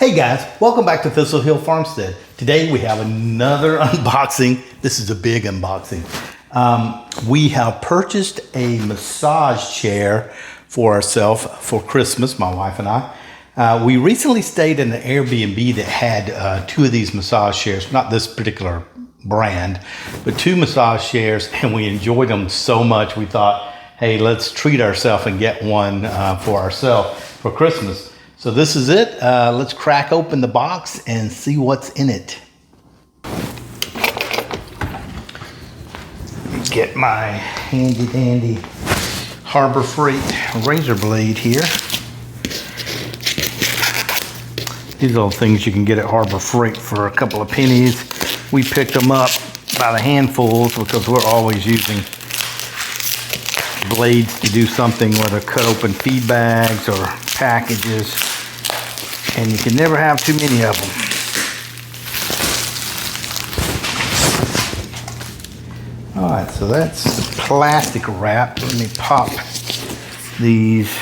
Hey guys, welcome back to Thistle Hill Farmstead. Today we have another unboxing. This is a big unboxing. We have purchased a massage chair for ourselves for Christmas, my wife and I. We recently stayed in an Airbnb that had two of these massage chairs, not this particular brand, but two massage chairs, and we enjoyed them so much we thought, hey, let's treat ourselves and get one for ourselves for Christmas. So this is it. Let's crack open the box and see what's in it. Let me get my handy dandy Harbor Freight razor blade here. These are things you can get at Harbor Freight for a couple of pennies. We picked them up by the handfuls because we're always using blades to do something, whether cut open feed bags or packages, and you can never have too many of them. All right, so that's plastic wrap. Let me pop these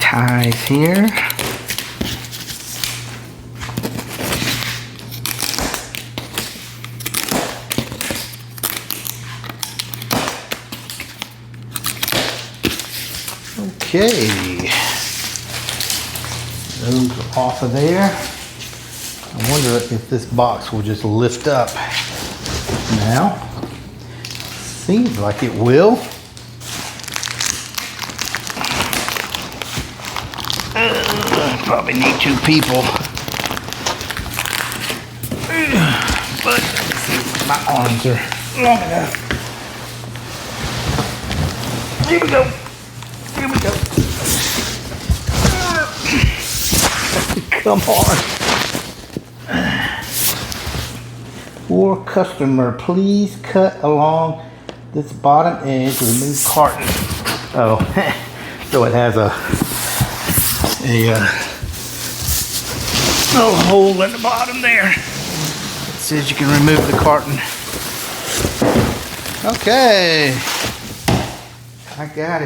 ties here. Okay, those are off of there. I wonder if this box will just lift up now. Seems like it will. Probably need two people. But let's see, my arms are long enough. Here we go. Here we go. Come on. For customer, please cut along this bottom edge, remove carton. Oh, so it has a little hole in the bottom there. It says you can remove the carton. Okay. I got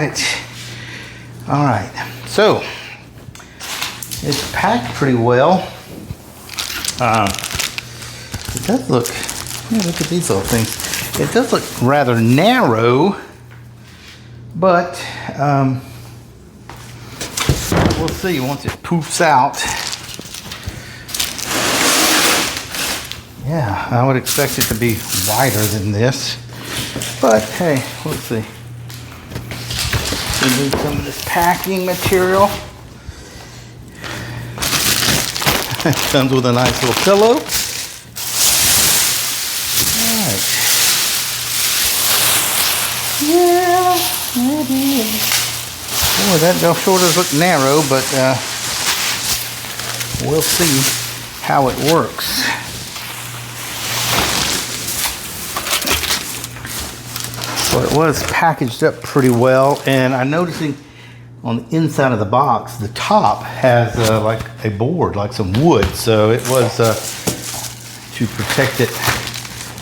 it. All right, so it's packed pretty well. It does look, look at these little things. It does look rather narrow, but we'll see once it poofs out. Yeah, I would expect it to be wider than this. But hey, let's see. Remove some of this packing material. Comes with a nice little pillow. Alright. Yeah, that is. Boy, that sure does look narrow, but we'll see how it works. Well, it was packaged up pretty well, and I'm noticing on the inside of the box, the top has like a board, like some wood, so it was to protect it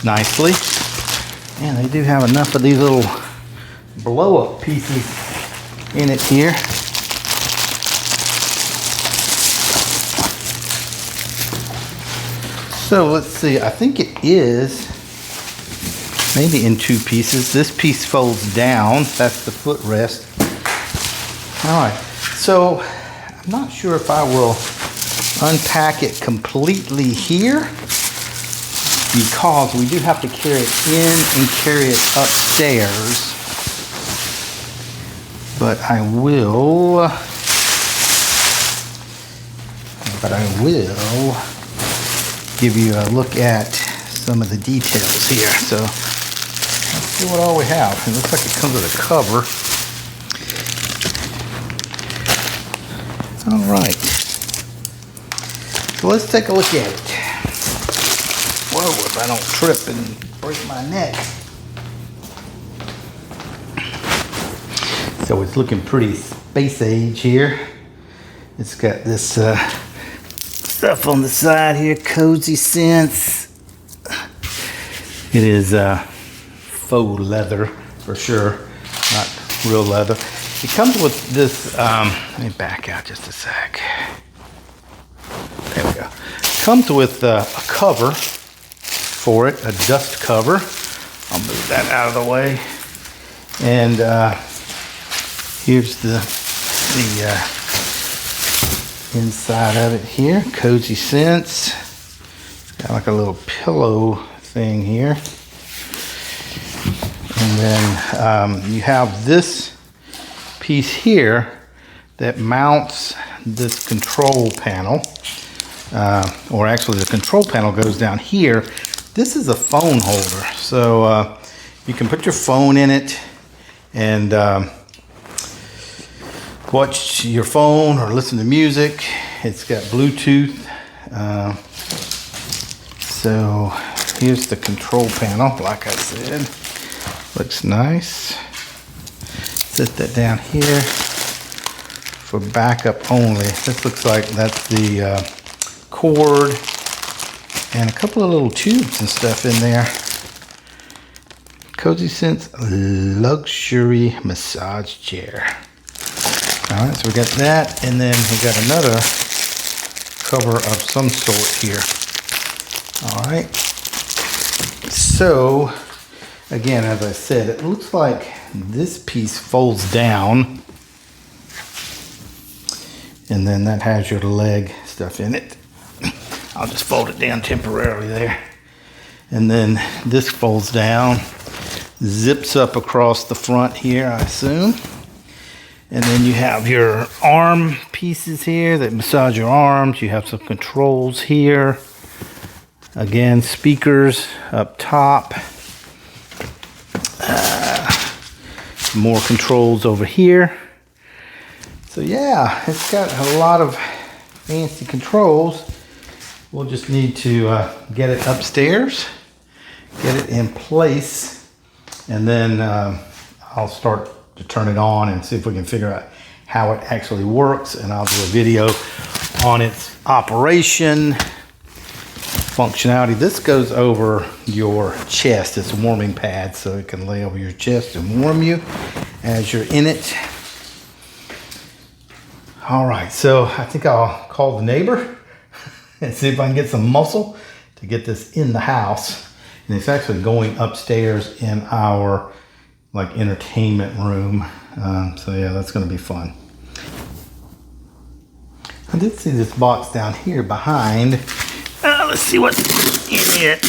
nicely. And they do have enough of these little blow-up pieces in it here. So let's see, I think it is maybe in two pieces. This piece folds down. That's the footrest. All right. So I'm not sure if I will unpack it completely here because we do have to carry it in and carry it upstairs. But I will give you a look at some of the details here. So let's see what all we have. It looks like it comes with a cover. All right. So let's take a look at it. Whoa, if I don't trip and break my neck. So it's looking pretty space age here. It's got this stuff on the side here, KoziSense. It is faux leather for sure, not real leather. It comes with this, let me back out just a sec. There we go. Comes with a cover for it, a dust cover. I'll move that out of the way. And here's the inside of it here. KoziSense. It's got like a little pillow thing here. And then you have this piece here that mounts this control panel. Or actually the control panel goes down here. This is a phone holder. So you can put your phone in it and watch your phone or listen to music. It's got Bluetooth. So here's the control panel, like I said. Looks nice. Set that down here for backup only. This looks like that's the cord and a couple of little tubes and stuff in there. KoziSense luxury massage chair. All right, so we got that, and then we got another cover of some sort here. All right. So again, as I said, it looks like this piece folds down, and then that has your leg stuff in it. I'll just fold it down temporarily there. And then this folds down, zips up across the front here, I assume. And then you have your arm pieces here that massage your arms. You have some controls here. Again, speakers up top. More controls over here. So yeah, it's got a lot of fancy controls. We'll just need to get it upstairs, get it in place, and then I'll start to turn it on and see if we can figure out how it actually works, and I'll do a video on its operation, functionality. This goes over your chest. It's a warming pad, so it can lay over your chest and warm you as you're in it. All right, so I think I'll call the neighbor and see if I can get some muscle to get this in the house. And it's actually going upstairs in our like entertainment room. So yeah, that's gonna be fun. I did see this box down here behind. Let's see what's in it.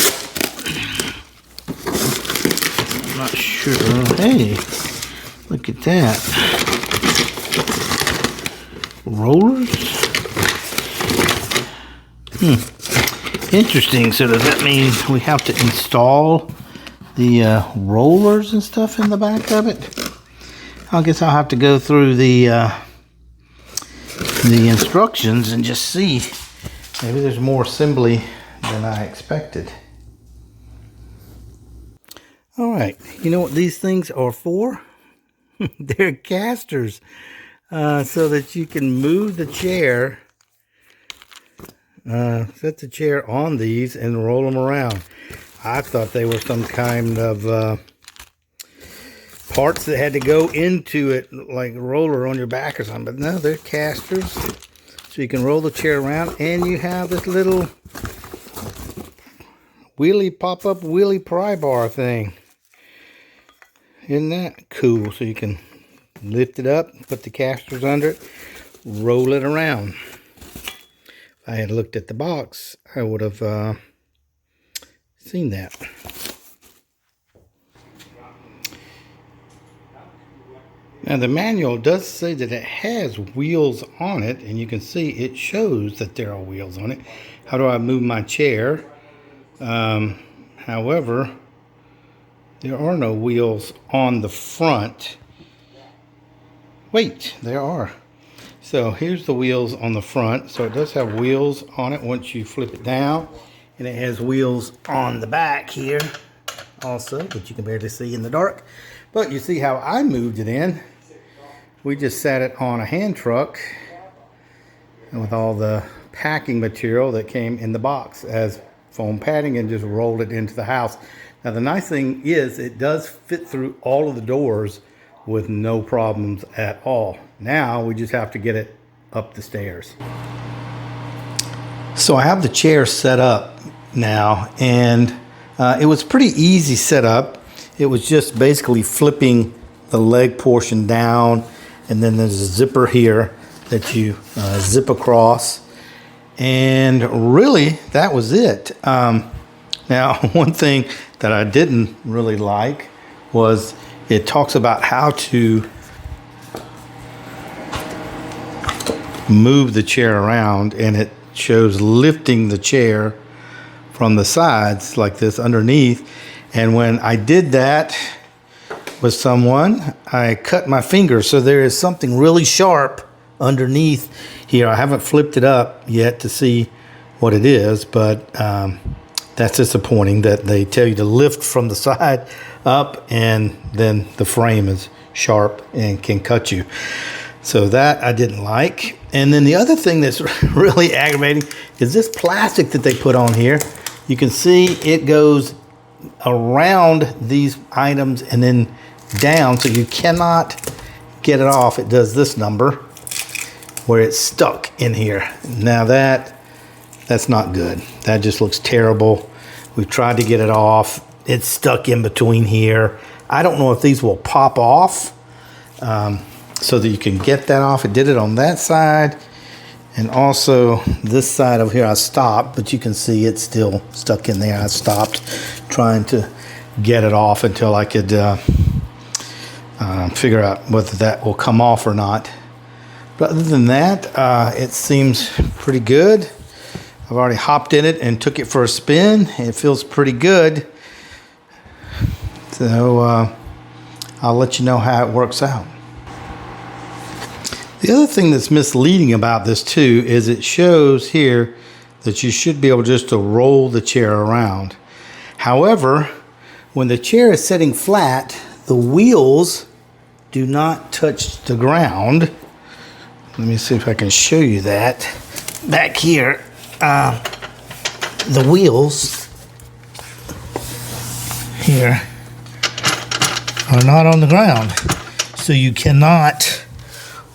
I'm not sure. Hey, look at that. Rollers? Interesting. So does that mean we have to install the rollers and stuff in the back of it? I guess I'll have to go through the instructions and just see. Maybe there's more assembly than I expected. All right, you know what these things are for? They're casters, so that you can move the chair, set the chair on these and roll them around. I thought they were some kind of parts that had to go into it, like a roller on your back or something, but no, they're casters. So you can roll the chair around, and you have this little wheelie pop-up wheelie pry bar thing. Isn't that cool? So you can lift it up, put the casters under it, roll it around. If I had looked at the box, I would have seen that. Now the manual does say that it has wheels on it, and you can see it shows that there are wheels on it. How do I move my chair? However, there are no wheels on the front. Wait, there are. So here's the wheels on the front. So it does have wheels on it once you flip it down, and it has wheels on the back here also, but you can barely see in the dark. But you see how I moved it in. We just sat it on a hand truck with all the packing material that came in the box as foam padding and just rolled it into the house. Now the nice thing is it does fit through all of the doors with no problems at all. Now we just have to get it up the stairs. So I have the chair set up now, and it was pretty easy setup. It was just basically flipping the leg portion down, and then there's a zipper here that you zip across, and really that was it. Now, one thing that I didn't really like was it talks about how to move the chair around, and it shows lifting the chair from the sides like this underneath. And when I did that with someone, I cut my finger, so there is something really sharp underneath here. I haven't flipped it up yet to see what it is, but that's disappointing that they tell you to lift from the side up, and then the frame is sharp and can cut you. So that I didn't like. And then the other thing that's really aggravating is this plastic that they put on here. You can see it goes around these items and then down, so you cannot get it off. It does this number where it's stuck in here. Now that's not good. That just looks terrible. We've tried to get it off. It's stuck in between here. I don't know if these will pop off so that you can get that off. It did it on that side, and also this side over here I stopped, but you can see it's still stuck in there. I stopped trying to get it off until I could figure out whether that will come off or not. But other than that, it seems pretty good. I've already hopped in it and took it for a spin. It feels pretty good. So I'll let you know how it works out. The other thing that's misleading about this too is it shows here that you should be able just to roll the chair around. However, when the chair is sitting flat, the wheels do not touch the ground. Let me see if I can show you that. Back here, the wheels here are not on the ground. So you cannot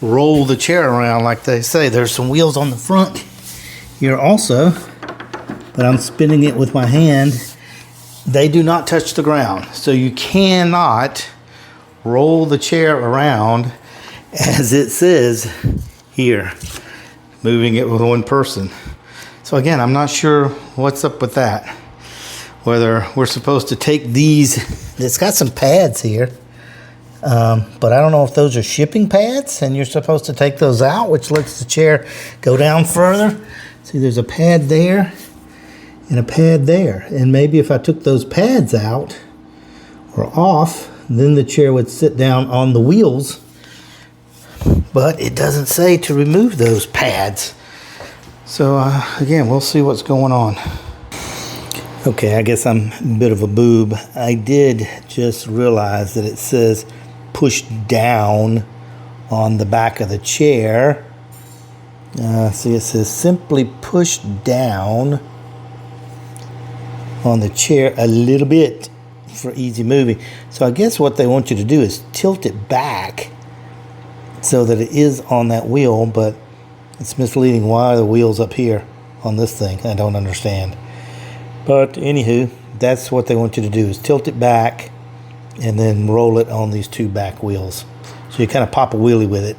roll the chair around like they say. There's some wheels on the front here also, but I'm spinning it with my hand. They do not touch the ground. So you cannot roll the chair around as it says here, moving it with one person. So again, I'm not sure what's up with that. Whether we're supposed to take these, it's got some pads here, but I don't know if those are shipping pads and you're supposed to take those out, which lets the chair go down further. See, there's a pad there and a pad there. And maybe if I took those pads out or off, then the chair would sit down on the wheels. But it doesn't say to remove those pads. So again, we'll see what's going on. Okay, I guess I'm a bit of a boob. I did just realize that it says push down on the back of the chair. See, it says simply push down on the chair a little bit for easy moving. So I guess what they want you to do is tilt it back so that it is on that wheel, but it's misleading. Why are the wheels up here on this thing? I don't understand. But anywho, that's what they want you to do, is tilt it back and then roll it on these two back wheels. So you kind of pop a wheelie with it.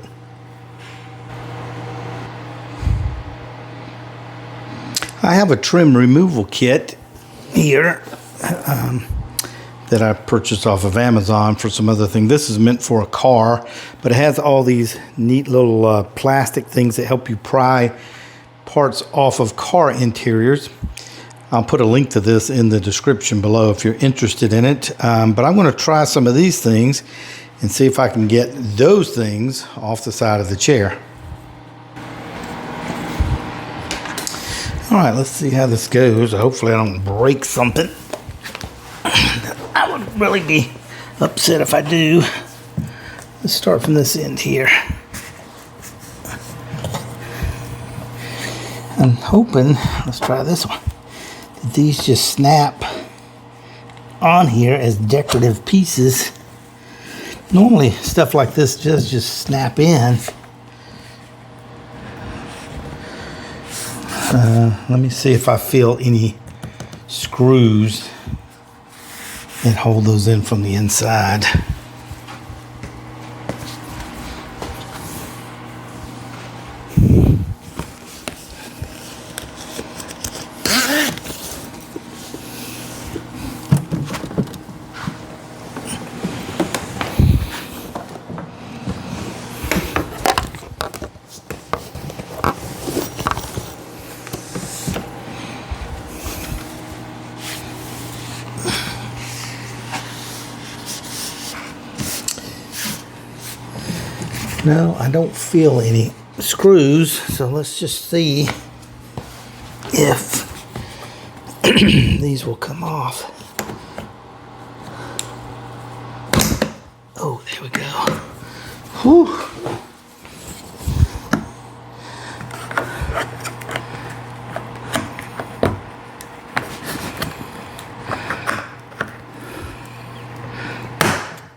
I have a trim removal kit here that I purchased off of Amazon for some other thing. This is meant for a car, but it has all these neat little plastic things that help you pry parts off of car interiors. I'll put a link to this in the description below if you're interested in it. But I'm going to try some of these things and see if I can get those things off the side of the chair. All right, let's see how this goes. Hopefully I don't break something. I would really be upset if I do. Let's start from this end here. I'm hoping, let's try this one, that these just snap on here as decorative pieces. Normally stuff like this just snap in. Let me see if I feel any screws that hold those in from the inside. No, I don't feel any screws, so let's just see if these will come off. Oh, there we go. Whew.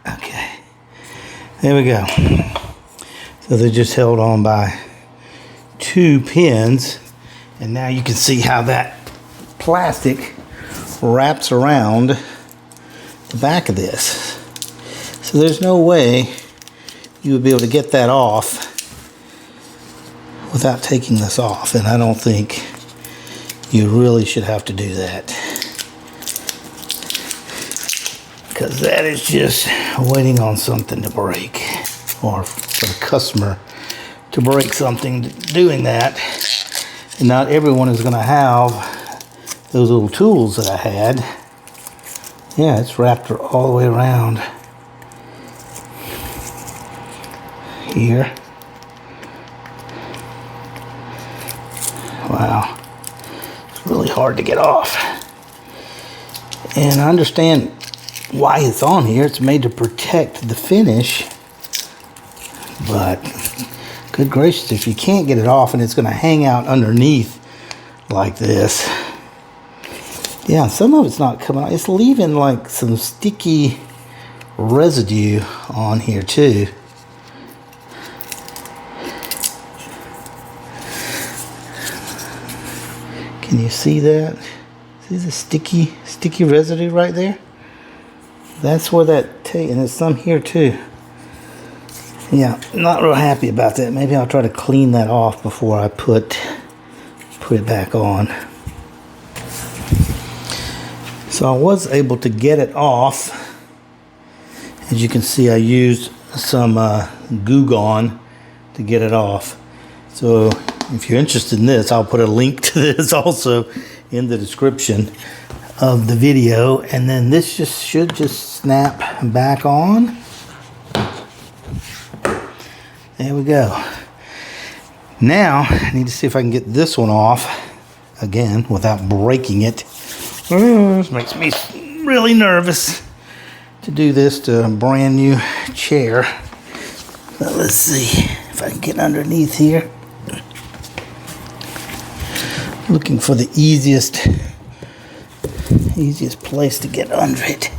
Okay, there we go. So they're just held on by 2 pins, and now you can see how that plastic wraps around the back of this. So there's no way you would be able to get that off without taking this off, and I don't think you really should have to do that, because that is just waiting on something to break, or for the customer to break something doing that. And not everyone is going to have those little tools that I had. Yeah, it's wrapped all the way around here. Wow, it's really hard to get off. And I understand why it's on here. It's made to protect the finish. But good gracious, if you can't get it off and it's going to hang out underneath like this. Yeah, some of it's not coming out. It's leaving like some sticky residue on here too. Can you see that? See the sticky residue right there? That's where that and there's some here too. Yeah, not real happy about that. Maybe I'll try to clean that off before I put it back on. So I was able to get it off. As you can see, I used some Goo Gone to get it off. So if you're interested in this, I'll put a link to this also in the description of the video. And then this should just snap back on. There we go. Now, I need to see if I can get this one off again without breaking it. This makes me really nervous to do this to a brand new chair. But let's see if I can get underneath here. Looking for the easiest place to get under it.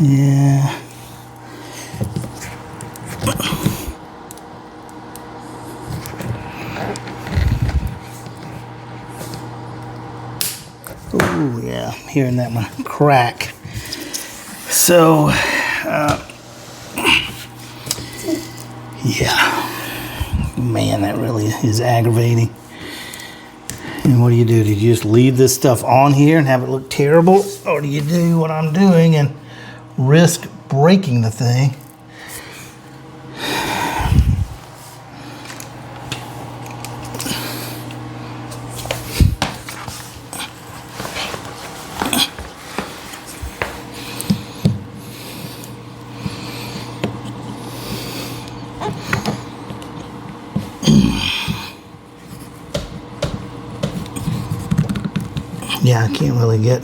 Yeah. Oh yeah, I'm hearing that one crack. So, yeah, man, that really is aggravating. And what do? Do you just leave this stuff on here and have it look terrible? Or do you do what I'm doing and risk breaking the thing? Yeah, I can't really get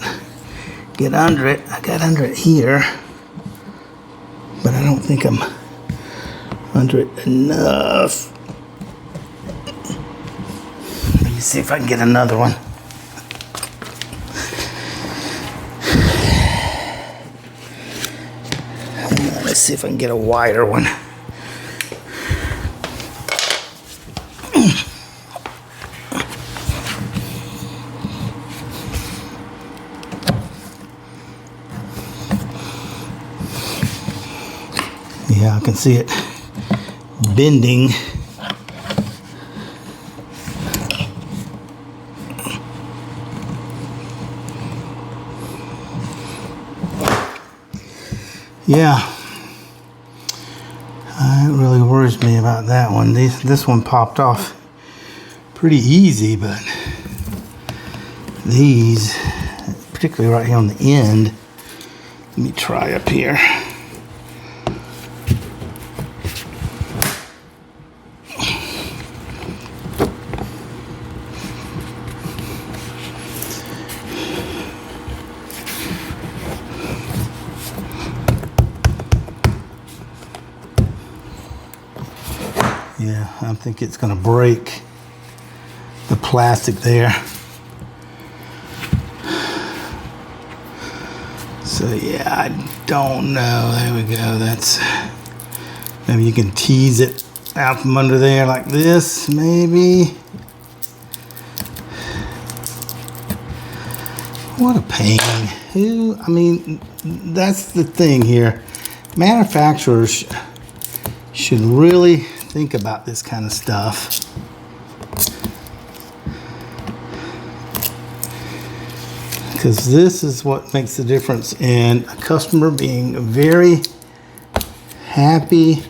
under it. I got under it here, but I don't think I'm under it enough. Let me see if I can get another one. Let's see if I can get a wider one. Yeah, I can see it bending. Yeah, it really worries me about that one. This one popped off pretty easy, but these, particularly right here on the end, let me try up here. Yeah, I think it's going to break the plastic there. So yeah, I don't know. There we go. That's, maybe you can tease it out from under there like this, maybe. What a pain. I mean, that's the thing here. Manufacturers should really think about this kind of stuff. Because this is what makes the difference in a customer being very happy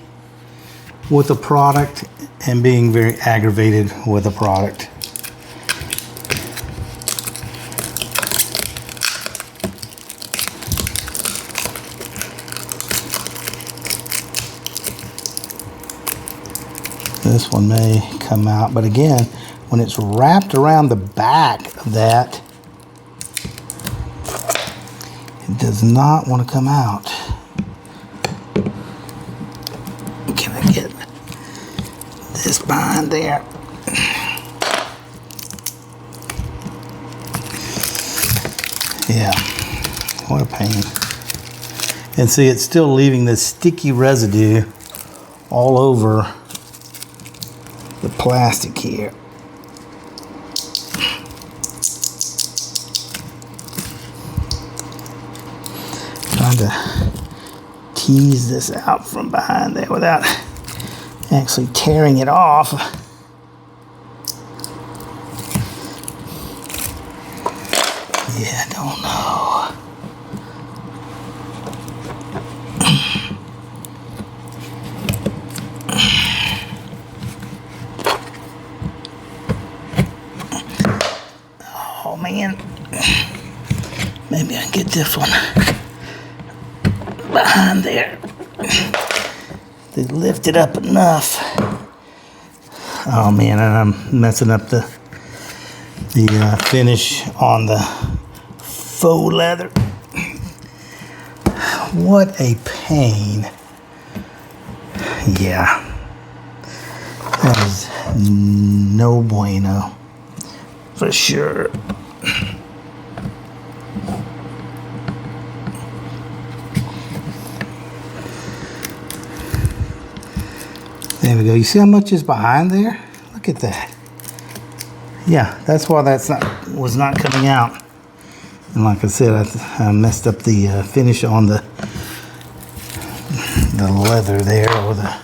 with a product and being very aggravated with a product. This one may come out, but again, when it's wrapped around the back of that, it does not want to come out. Can I get this behind there? Yeah, what a pain. And see, it's still leaving this sticky residue all over the plastic here. Trying to tease this out from behind there without actually tearing it off. Yeah, I don't know. Oh man, maybe I can get this one behind there. They lift it up enough. Oh man, and I'm messing up the finish on the faux leather. What a pain. Yeah, that is no bueno for sure. There we go. You see how much is behind there? Look at that. Yeah, that's why was not coming out. And like I said, I messed up the finish on the leather there, or the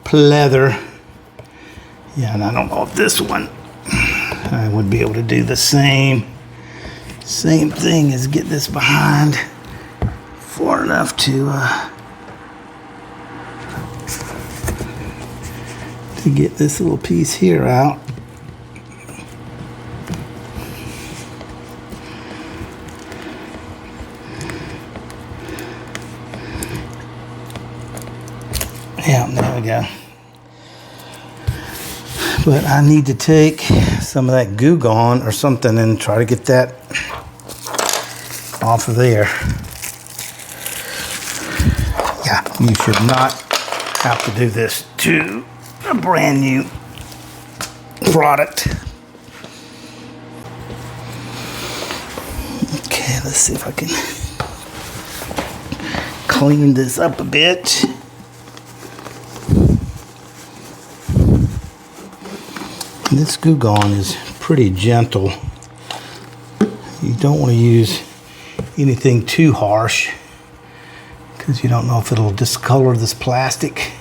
pleather. Yeah, and I don't know if this one I would be able to do the same thing as get this behind far enough to get this little piece here out. Yeah, there we go. But I need to take some of that Goo Gone or something and try to get that off of there. Yeah, you should not have to do this to a brand new product. Okay, let's see if I can clean this up a bit. This Goo Gone is pretty gentle. You don't want to use anything too harsh because you don't know if it'll discolor this plastic.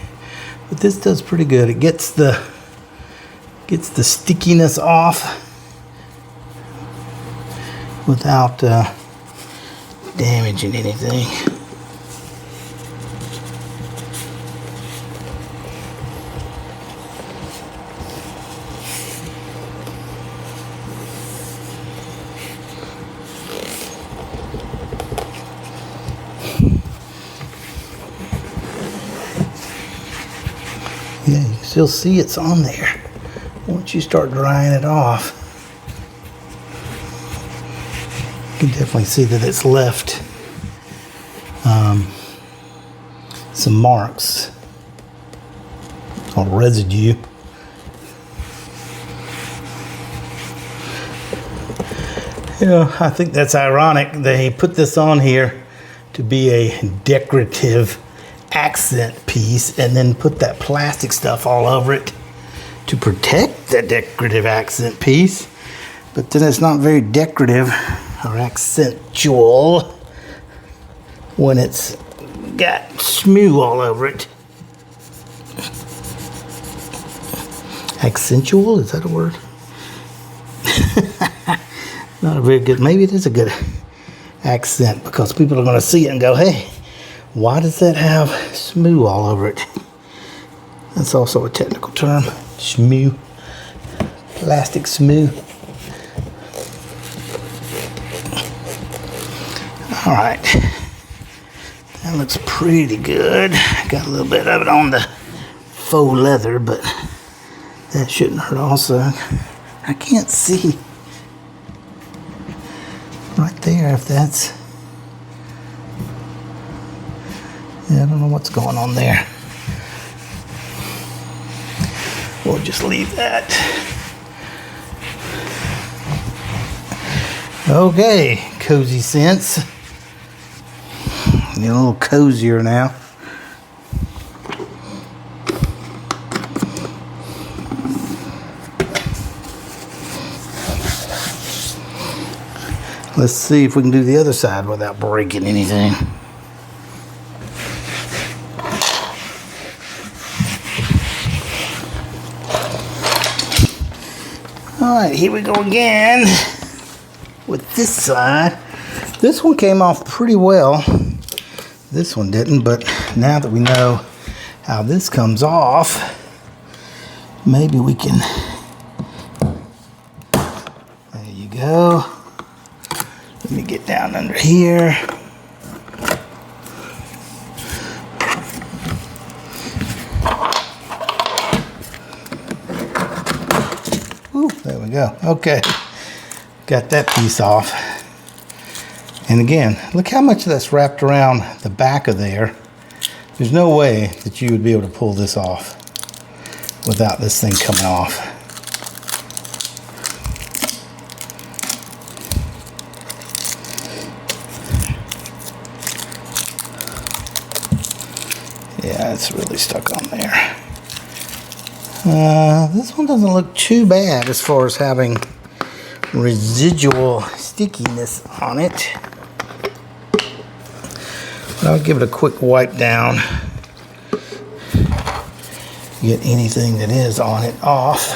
But this does pretty good. It gets the stickiness off without damaging anything. Yeah, you can still see it's on there once you start drying it off. You can definitely see that it's left some marks or residue. You know, I think that's ironic. They put this on here to be a decorative accent piece and then put that plastic stuff all over it to protect that decorative accent piece. But then it's not very decorative or accentual when it's got smooth all over it. Accentual, is that a word? Not a very good, maybe it is a good accent because people are going to see it and go, hey, why does that have smooth all over it? That's also a technical term, smooth, plastic smooth. All right, that looks pretty good. Got a little bit of it on the faux leather, but that shouldn't hurt also. I can't see right there if that's, yeah, I don't know what's going on there. We'll just leave that. Okay, KoziSense. Getting a little cozier now. Let's see if we can do the other side without breaking anything. All right, here we go again with this side. This one came off pretty well. This one didn't, but now that we know how this comes off, maybe we can, there you go. Let me get down under here. Ooh, there we go. Okay, got that piece off. And again, look how much that's wrapped around the back of there. There's no way that you would be able to pull this off without this thing coming off. Yeah, it's really stuck on there. This one doesn't look too bad as far as having residual stickiness on it. But I'll give it a quick wipe down. Get anything that is on it off.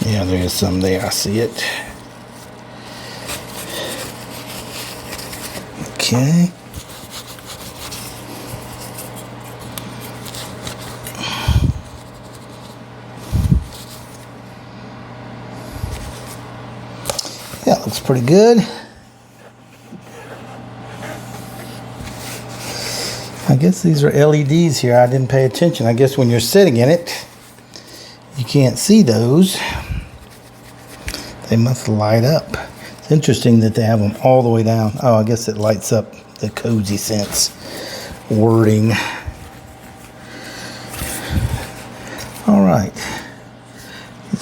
Yeah, there is some there. I see it. Okay. Yeah, looks pretty good. I guess these are LEDs here. I didn't pay attention. I guess when you're sitting in it, you can't see those. They must light up. It's interesting that they have them all the way down. Oh, I guess it lights up the KoziSense wording. All right.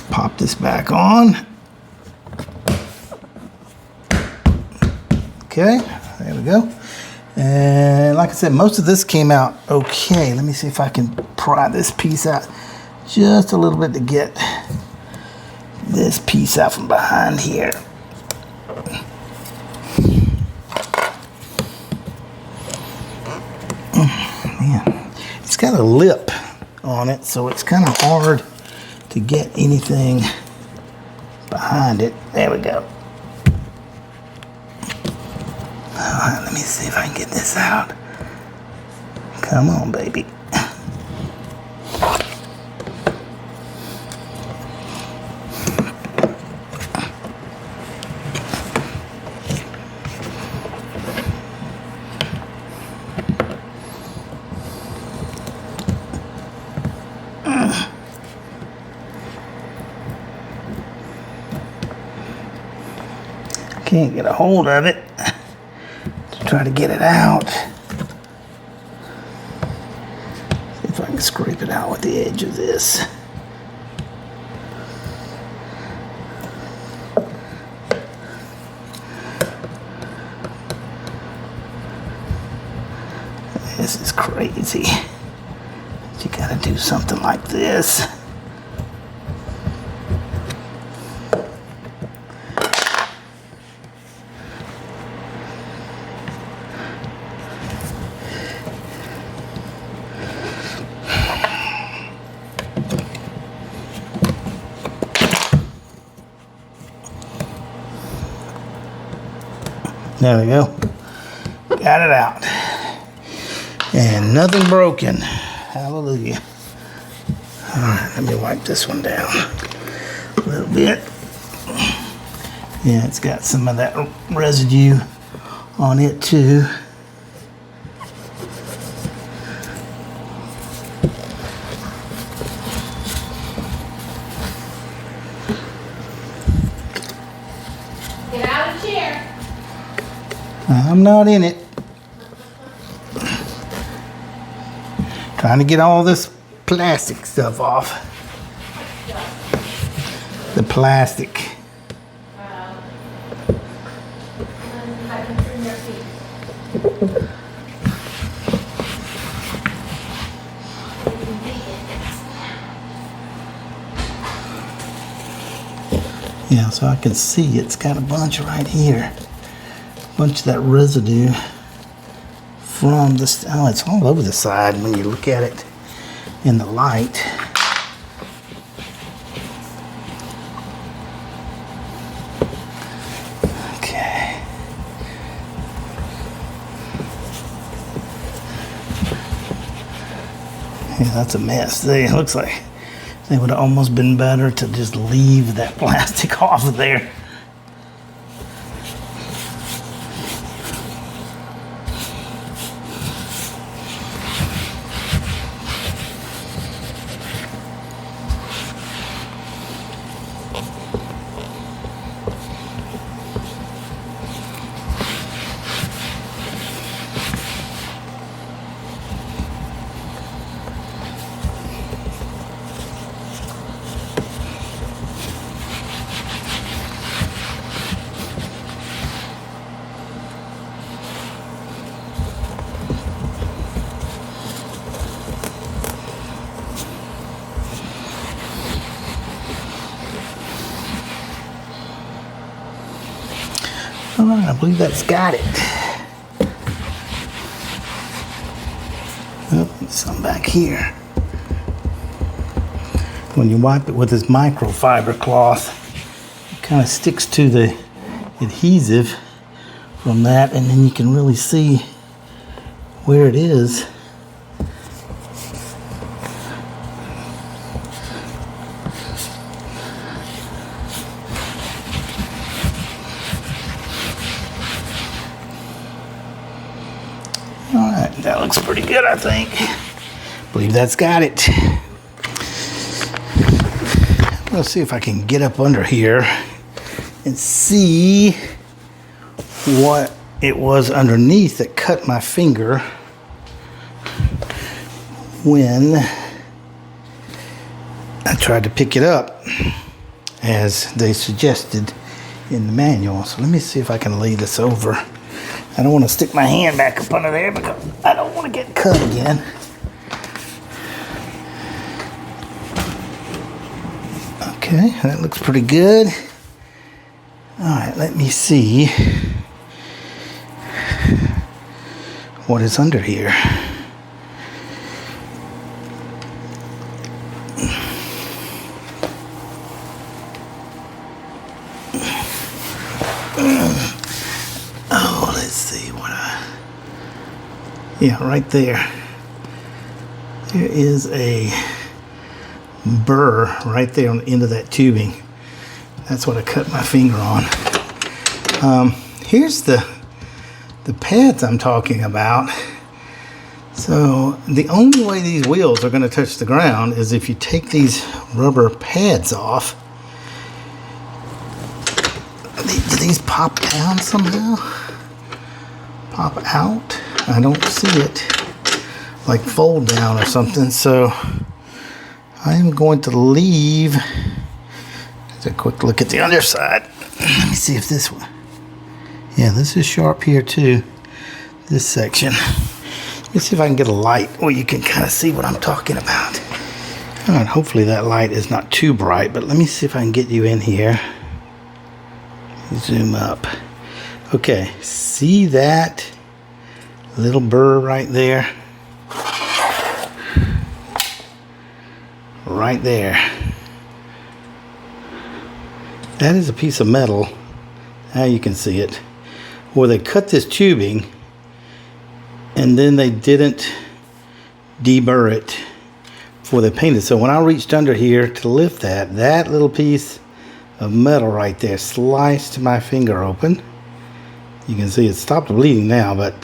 pop this back on. Okay, there we go. And like I said, most of this came out okay. Let me see if I can pry this piece out just a little bit to get this piece out from behind here. Man, it's got a lip on it, so it's kind of hard to get anything behind it. There we go. All right, let me see if I can get this out. Come on, baby. Can't get a hold of it. Try to get it out. See if I can scrape it out with the edge of this. This is crazy. You gotta do something like this. There we go. Got it out. And nothing broken. Hallelujah. All right, let me wipe this one down a little bit. Yeah, it's got some of that residue on it too. Get out of the chair. I'm not in it. Trying to get all this plastic stuff off. The plastic. I can trim your feet. Yeah, so I can see it's got a bunch right here. Bunch of that residue from this. Oh, it's all over the side when you look at it in the light. Okay. Yeah, that's a mess. It looks like it would have almost been better to just leave that plastic off of there. All right, I believe that's got it. Oh, some back here. When you wipe it with this microfiber cloth, it kind of sticks to the adhesive from that, and then you can really see where it is. All right, that looks pretty good, I think. Believe that's got it. Let's see if I can get up under here and see what it was underneath that cut my finger when I tried to pick it up. as they suggested in the manual. So let me see if I can lay this over. I don't want to stick my hand back up under there because I don't want to get cut again. Okay, that looks pretty good. All right, let me see what is under here. Oh, let's see what yeah, right there. There is a burr right there on the end of that tubing. That's what I cut my finger on. Here's the pads I'm talking about. So the only way these wheels are going to touch the ground is if you take these rubber pads off. Do these pop down somehow? Pop out? I don't see it. Like fold down or something. So I'm going to leave. Let's a quick look at the underside. Let me see if this one. Yeah, this is sharp here too. This section. Let me see if I can get a light where you can kind of see what I'm talking about. All right, hopefully that light is not too bright, but let me see if I can get you in here. Zoom up. Okay, see that little burr right there? Right there. That is a piece of metal. Now you can see it. Where they cut this tubing and then they didn't deburr it before they painted. So when I reached under here to lift that little piece of metal right there sliced my finger open. You can see it stopped bleeding now, but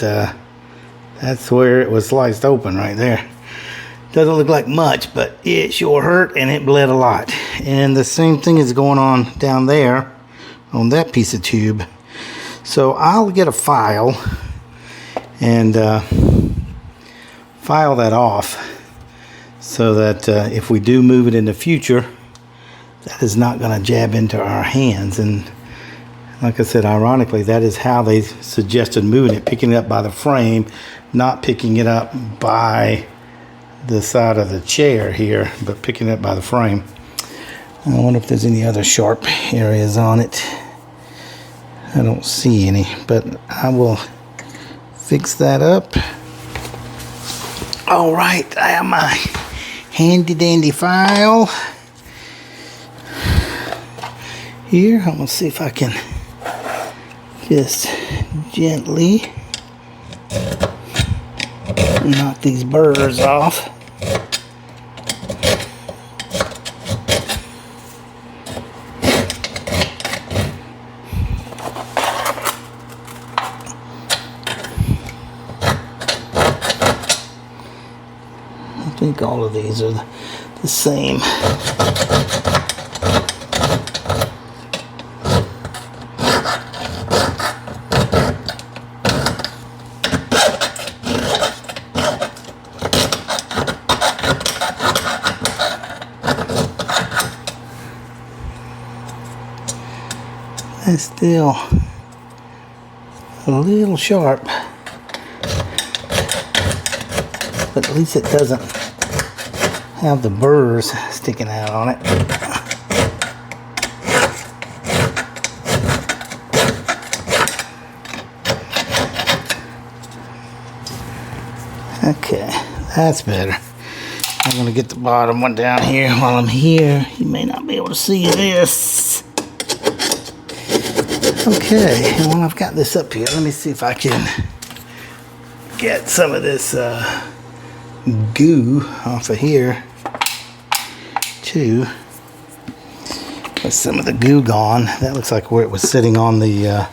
that's where it was sliced open right there. Doesn't look like much, but it sure hurt and it bled a lot. And the same thing is going on down there on that piece of tube. So I'll get a file and file that off so that if we do move it in the future, that is not going to jab into our hands. And like I said, ironically, that is how they suggested moving it, picking it up by the frame, not picking it up by the side of the chair here, but picking it up by the frame. I wonder if there's any other sharp areas on it. I don't see any, but I will fix that up. All right, I have my handy dandy file here. I'm gonna see if I can just gently knock these burrs off. I think all of these are the same. It's still a little sharp, but at least it doesn't have the burrs sticking out on it. Okay, that's better. I'm going to get the bottom one down here while I'm here. You may not be able to see this. Okay, and while I've got this up here, let me see if I can get some of this goo off of here too. With some of the goo gone. That looks like where it was sitting on the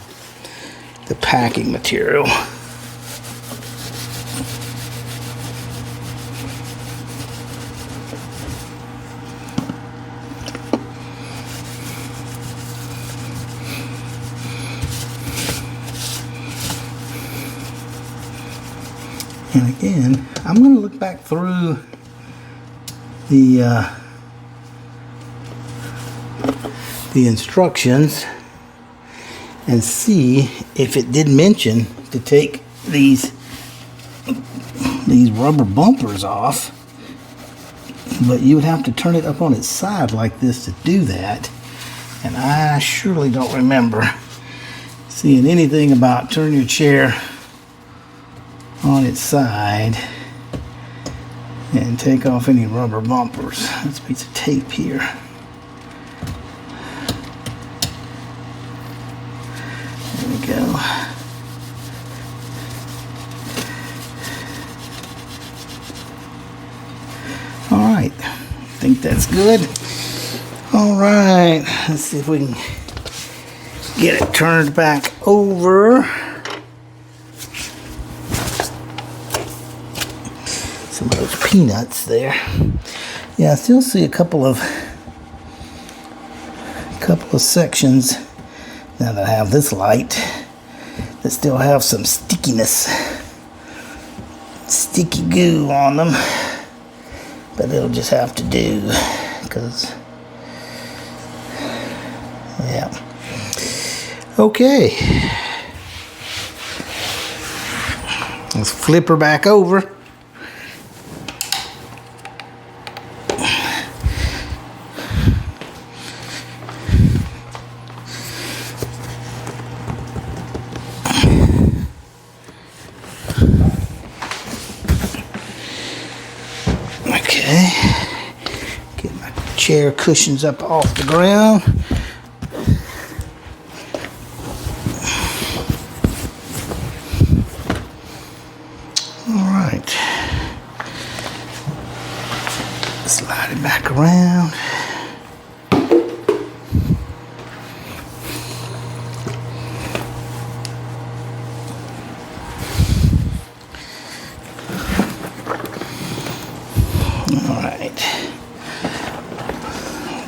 packing material. And again, I'm going to look back through the instructions and see if it did mention to take these rubber bumpers off. But you would have to turn it up on its side like this to do that. And I surely don't remember seeing anything about turn your chair on its side and take off any rubber bumpers. That's a piece of tape here. There we go. All right, I think that's good. All right, let's see if we can get it turned back over. Some of those peanuts there. Yeah, I still see a couple of sections now that I have this light that still have some stickiness, sticky goo on them, but it'll just have to do because, yeah. Okay, let's flip her back over. Okay, get my chair cushions up off the ground. All right, slide it back around. All right,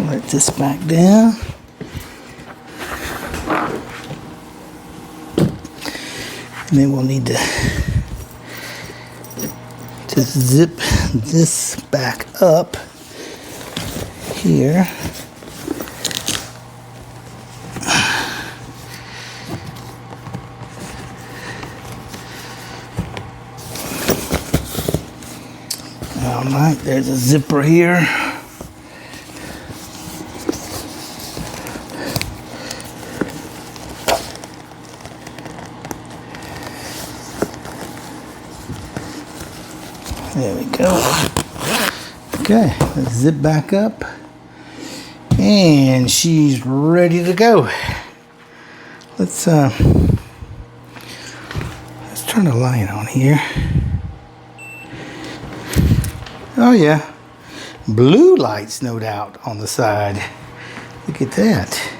let this back down. And then we'll need to just zip this back up here. All right, there's a zipper here. There we go. Okay, let's zip back up. And she's ready to go. Let's turn the light on here. Oh yeah, blue lights no doubt on the side. Look at that.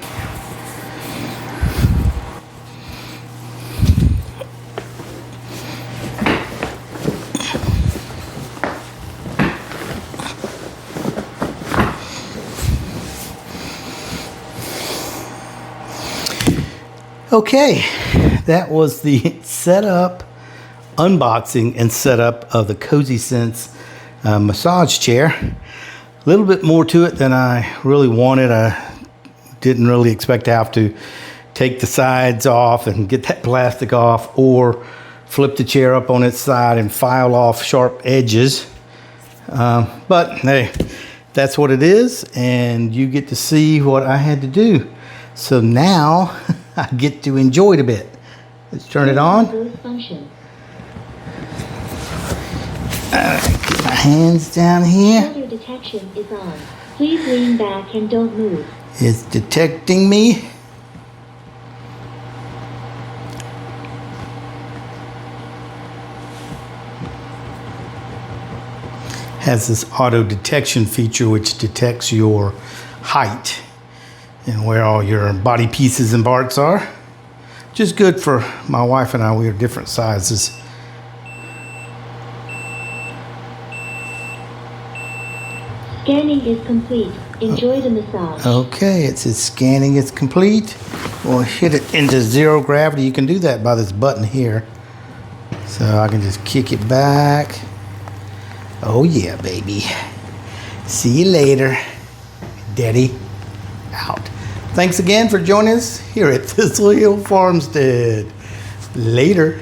Okay, that was the setup, unboxing, and setup of the KoziSense massage chair. A little bit more to it than I really wanted. I didn't really expect to have to take the sides off and get that plastic off, or flip the chair up on its side and file off sharp edges. But hey, that's what it is, and you get to see what I had to do. So now I get to enjoy it a bit. Let's turn it on. Get my hands down here. Audio detection is on. Please lean back and don't move. It's detecting me. Has this auto detection feature which detects your height and where all your body pieces and parts are. Which is good for my wife and I. We are different sizes. Scanning is complete. Enjoy the massage. Okay, it says scanning is complete. We'll hit it into zero gravity. You can do that by this button here. So I can just kick it back. Oh yeah, baby. See you later. Daddy out. Thanks again for joining us here at Thistle Hill Farmstead. Later.